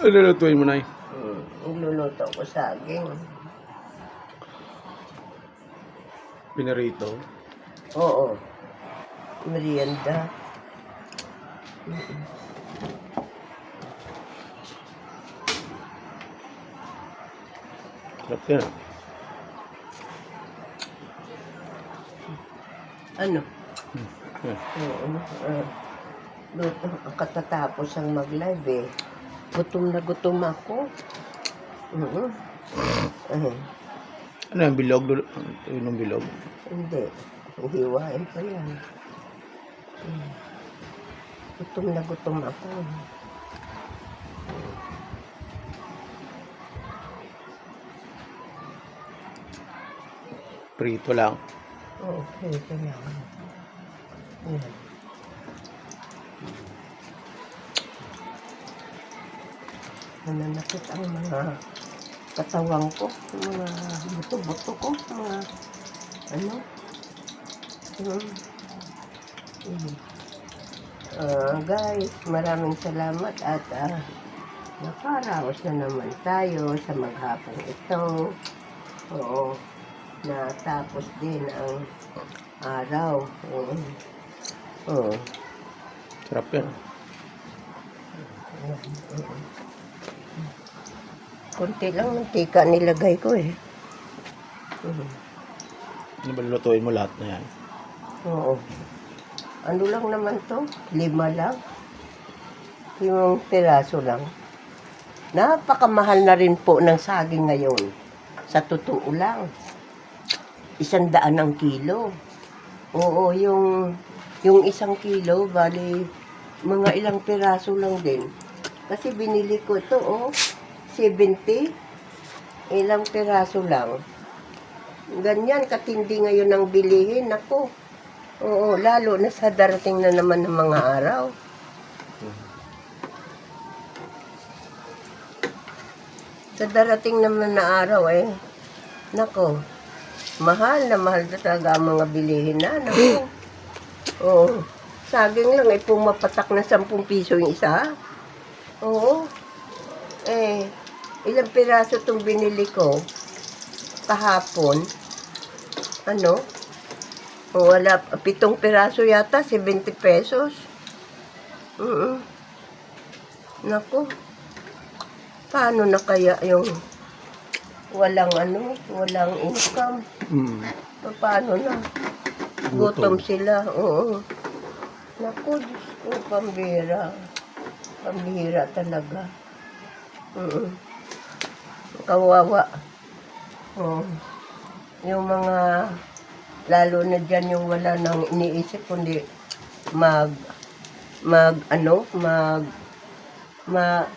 Lulutuin mo, Nay. Iluluto ko saging. Pinarito. Oo. Merienda. Sarap yan. Ano? Yan. Oo. Luto. Katatapos ang mag-live eh. Gutom na gutom ako. Ano yan? Bilog? Yun ang bilog. Hindi. Hiwain pa yan. Gutom na gutom ako. Prito lang. Okay, kailangan. Yan. Nananakit ang mga katawang ko, mga buto-buto ko, mga ano. Guys, maraming salamat at nakaraos na naman tayo sa maghapong ito. Oo, natapos din ang araw. Oo. Sarap yan. Kunti lang mantika nilagay ko eh. Ano ba lulutuin mo lahat na yan? Oo. Ano lang naman to? 5 lang. 5 piraso lang. Napakamahal na rin po ng saging ngayon. Sa totoo lang. 100 ang kilo. Oo, yung 1 kilo, bali, mga ilang piraso lang din. Kasi binili ko ito, 70. Ilang piraso lang. Ganyan, katindi ngayon ang bilihin. Ako. Oo, lalo na sa darating na naman ng mga araw. Sa darating naman na araw nako, mahal na talaga ang mga bilihin na. Nako. Oo, saging lang pumapatak na 10 piso yung isa. Oo. Ilang piraso itong binili ko kahapon. Ano? Wala, 7 piraso yata, 70 pesos. Naku. Paano na kaya yung walang walang income? Paano na? Gutom sila. Oo. Naku, Diyos ko, pambira. Pambira talaga. Kawawa. Yung mga, lalo na dyan yung wala nang iniisip kundi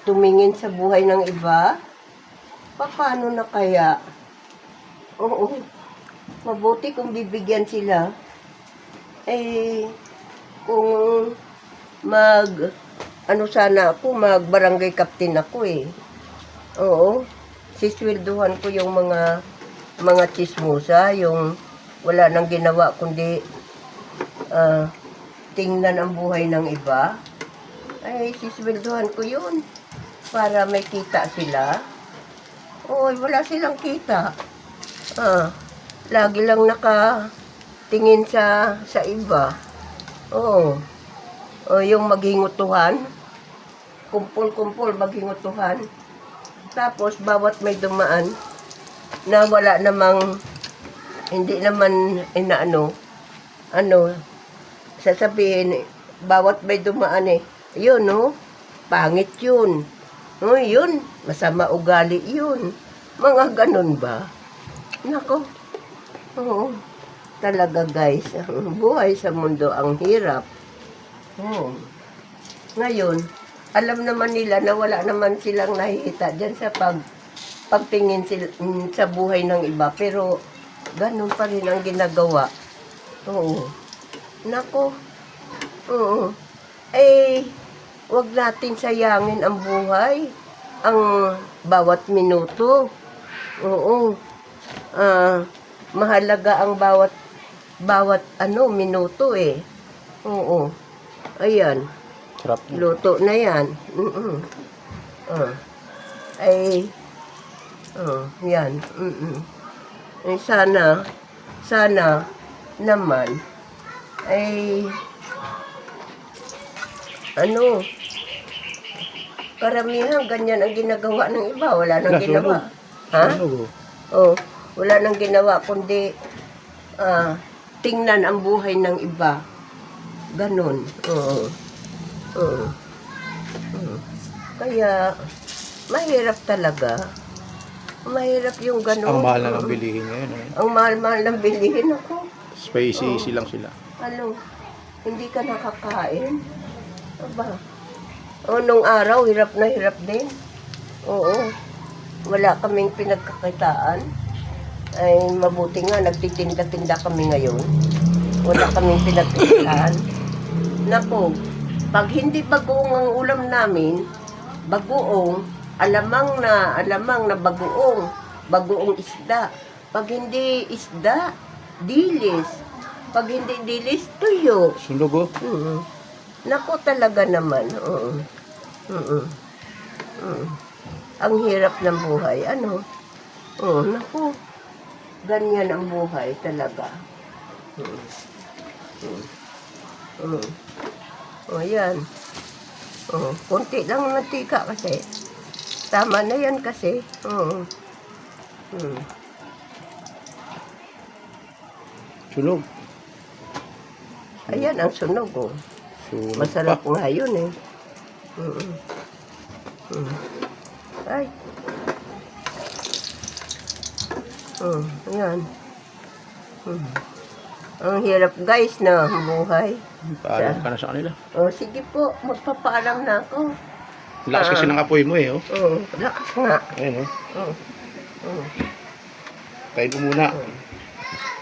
tumingin sa buhay ng iba. Paano na kaya? Oo. Mabuti kung bibigyan sila. Kung sana ako, mag-barangay captain ako eh. Oo. Siswelduhan ko yung mga chismosa, yung wala nang ginawa kundi tingnan ang buhay ng iba. Siswelduhan ko yun para may kita sila. Wala silang kita. Lagi lang nakatingin sa iba. Yung maghingutuhan, kumpul-kumpul maghingutuhan. Tapos bawat may dumaan na wala namang, hindi naman sasabihin, bawat may dumaan yun, pangit yun. Yun, masama ugali yun. Mga ganun ba? Nako. Oo. Talaga guys, ang buhay sa mundo ang hirap. Ngayon, alam naman nila na wala naman silang nakikita dyan sa pagtingin sa buhay ng iba. Pero, ganun pa rin ang ginagawa. Oo. Nako. Oo. Wag natin sayangin ang buhay. Ang bawat minuto. Oo. Mahalaga ang bawat minuto Oo. Ayan. Sarap na. Luto na yan. Ay, yan. Ay, sana naman, ay, ano, karamihan ganyan ang ginagawa ng iba. Wala nang Wala, ginawa. Ha? Sunog, Oh, wala nang ginawa, kundi, tingnan ang buhay ng iba. Ganon. Oo. Kaya, mahirap talaga. Mahirap yung gano'n. Ang mahal na lang bilihin ngayon. Eh. Ang mahal-mahal ng bilihin ako. Spicy lang sila. Ano, hindi ka nakakain? Aba. Nung araw, hirap na hirap din. Oo. Wala kaming pinagkakitaan. Ay, mabuti nga, nagtitinda-tinda kami ngayon. Wala kaming pinagkakitaan. Naku, pag hindi bagoong ang ulam namin, bagoong, alamang na bagoong isda. Pag hindi isda, dilis. Pag hindi dilis, tuyo. Sunog, oh. Naku talaga naman. Ang hirap ng buhay. Ano? Naku. Ganyan ang buhay talaga. Yan. Konti lang ang mantika kasi. Tama na yan kasi. Sunog. Ayan ang sunog, oh. Sunog Masarap pa. nga yun, eh. Ay. Ayan. Ang hirap, guys, na buhay. Paalam ka na sa kanila. Sige po, magpapaalam na ako. Lakas kasi ng apoy mo eh, oh. Lakas nga. Ayan, oh. Kain mo muna.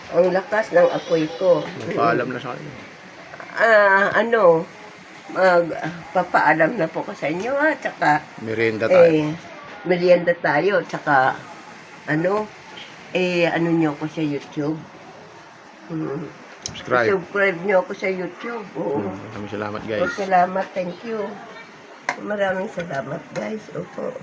Ang lakas ng apoy ko. Paalam na sa kanila. Magpapaalam na po ko sa inyo, ha? Tsaka, Merienda tayo. merienda tayo. Tsaka, ano nyo ako sa YouTube. Subscribe nyo ako sa YouTube. Oo. Maraming salamat, guys. Salamat, thank you. Maraming salamat, guys. Opo.